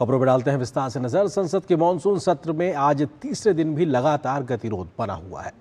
खबरों पर डालते हैं विस्तार से नजर। संसद के मानसून सत्र में आज तीसरे दिन भी लगातार गतिरोध बना हुआ है।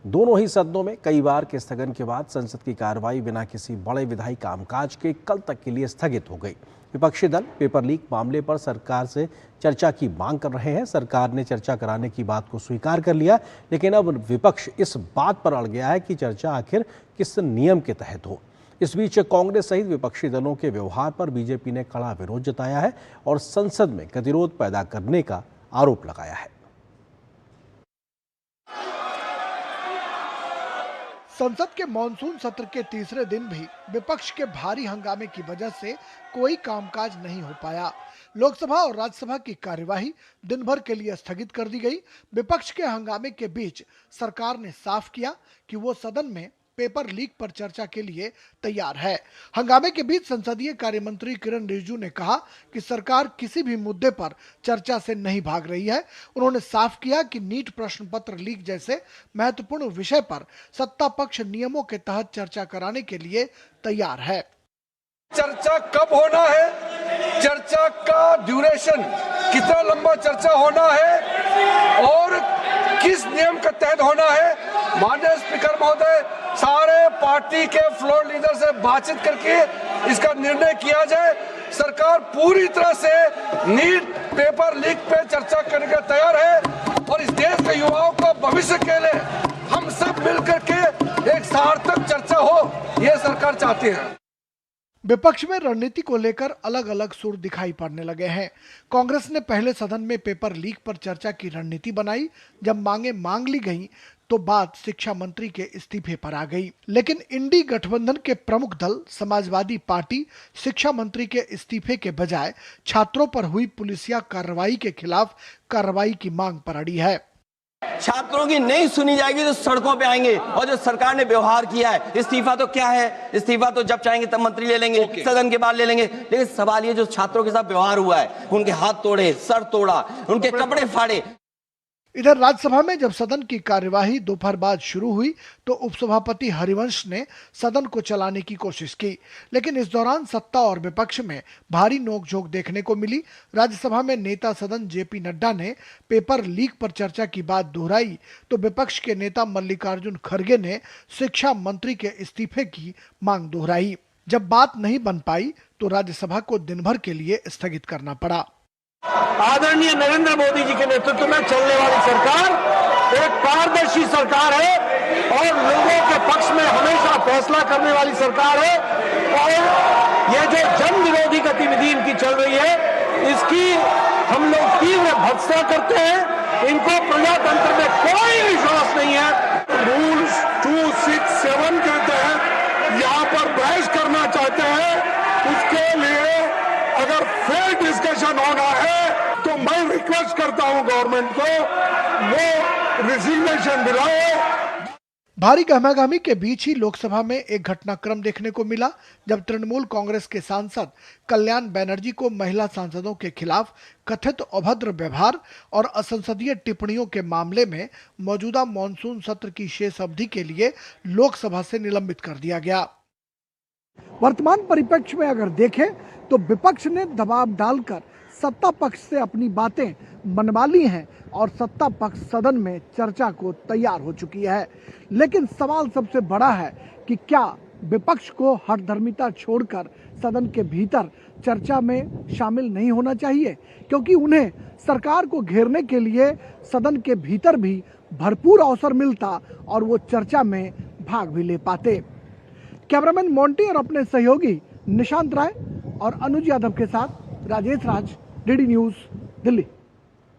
दोनों ही सदनों में कई बार के स्थगन के बाद संसद की कार्रवाई बिना किसी बड़े विधायी कामकाज के कल तक के लिए स्थगित हो गई। विपक्षी दल पेपर लीक मामले पर सरकार से चर्चा की मांग कर रहे हैं। सरकार ने चर्चा कराने की बात को स्वीकार कर लिया, लेकिन अब विपक्ष इस बात पर अड़ गया है कि चर्चा आखिर किस नियम के तहत हो। इस बीच कांग्रेस सहित विपक्षी दलों के व्यवहार पर बीजेपी ने कड़ा विरोध जताया है और संसद में गतिरोध पैदा करने का आरोप लगाया है। संसद के मानसून सत्र के तीसरे दिन भी विपक्ष के भारी हंगामे की वजह से कोई कामकाज नहीं हो पाया। लोकसभा और राज्यसभा की कार्यवाही दिन भर के लिए स्थगित कर दी गई। विपक्ष के हंगामे के बीच सरकार ने साफ किया कि वो सदन में पेपर लीक पर चर्चा के लिए तैयार है। हंगामे के बीच संसदीय कार्य मंत्री किरण रिजिजू ने कहा कि सरकार किसी भी मुद्दे पर चर्चा से नहीं भाग रही है। उन्होंने साफ किया कि नीट प्रश्न पत्र लीक जैसे महत्वपूर्ण विषय पर सत्ता पक्ष नियमों के तहत चर्चा कराने के लिए तैयार है। चर्चा कब होना है, चर्चा का ड्यूरेशन कितना लंबा चर्चा होना है और किस नियम के तहत होना है, माननीय स्पीकर महोदय सारे पार्टी के फ्लोर लीडर से बातचीत करके इसका निर्णय किया जाए। सरकार पूरी तरह से नीट पेपर लीक पे चर्चा करने के तैयार है और इस देश के युवाओं का भविष्य के लिए हम सब मिलकर के एक सार्थक चर्चा हो, ये सरकार चाहती है। विपक्ष में रणनीति को लेकर अलग अलग सुर दिखाई पड़ने लगे हैं। कांग्रेस ने पहले सदन में पेपर लीक पर चर्चा की रणनीति बनाई। जब मांगे मांग ली गई तो बात शिक्षा मंत्री के इस्तीफे पर आ गई, लेकिन इंडी गठबंधन के प्रमुख दल समाजवादी पार्टी शिक्षा मंत्री के इस्तीफे के बजाय छात्रों पर हुई पुलिसिया कार्रवाई के खिलाफ कार्रवाई की मांग पर अड़ी है। छात्रों की नहीं सुनी जाएगी तो सड़कों पे आएंगे और जो सरकार ने व्यवहार किया है, इस्तीफा तो क्या है, इस्तीफा तो जब चाहेंगे तब मंत्री ले लेंगे, सदन के बाद ले लेंगे। लेकिन सवाल ये जो छात्रों के साथ व्यवहार हुआ है, उनके हाथ तोड़े, सर तोड़ा, उनके कपड़े फाड़े। इधर राज्यसभा में जब सदन की कार्यवाही दोपहर बाद शुरू हुई तो उपसभापति हरिवंश ने सदन को चलाने की कोशिश की, लेकिन इस दौरान सत्ता और विपक्ष में भारी नोकझोंक देखने को मिली। राज्यसभा में नेता सदन जेपी नड्डा ने पेपर लीक पर चर्चा की बात दोहराई तो विपक्ष के नेता मल्लिकार्जुन खड़गे ने शिक्षा मंत्री के इस्तीफे की मांग दोहराई। जब बात नहीं बन पाई तो राज्यसभा को दिन भर के लिए स्थगित करना पड़ा। आदरणीय नरेंद्र मोदी जी के नेतृत्व में चलने वाली सरकार एक पारदर्शी सरकार है और लोगों के पक्ष में हमेशा फैसला करने वाली सरकार है और ये जो जन विरोधी गतिविधि इनकी चल रही है, इसकी हम लोग तीव्र भर्त्सना करते हैं। इनको प्रजातंत्र में कोई विश्वास नहीं है। रूल्स 267 के तहत यहाँ पर बहस करना चाहते हैं, उसके लिए अगर फेयर डिस्कशन होना है तो मैं रिक्वेस्ट करता हूं गवर्नमेंट को वो रिजिग्नेशन दिलाए। भारी गहमागहमी के बीच ही लोकसभा में एक घटनाक्रम देखने को मिला जब तृणमूल कांग्रेस के सांसद कल्याण बनर्जी को महिला सांसदों के खिलाफ कथित अभद्र व्यवहार और असंसदीय टिप्पणियों के मामले में मौजूदा मानसून सत्र की शेष अवधि के लिए लोकसभा से निलंबित कर दिया गया। वर्तमान परिप्रेक्ष्य में अगर देखें तो विपक्ष ने दबाव डालकर सत्ता पक्ष से अपनी बातें मनवा ली हैं और सत्ता पक्ष सदन में चर्चा को तैयार हो चुकी है। लेकिन सवाल सबसे बड़ा है कि क्या विपक्ष को हठधर्मिता छोड़कर सदन के भीतर चर्चा में शामिल नहीं होना चाहिए, क्योंकि उन्हें सरकार को घेरने के लिए सदन के भीतर भी भरपूर अवसर मिलता और वो चर्चा में भाग भी ले पाते। कैमरामैन मोंटी और अपने सहयोगी निशांत राय और अनुज यादव के साथ राजेश राज, डीडी न्यूज़, दिल्ली।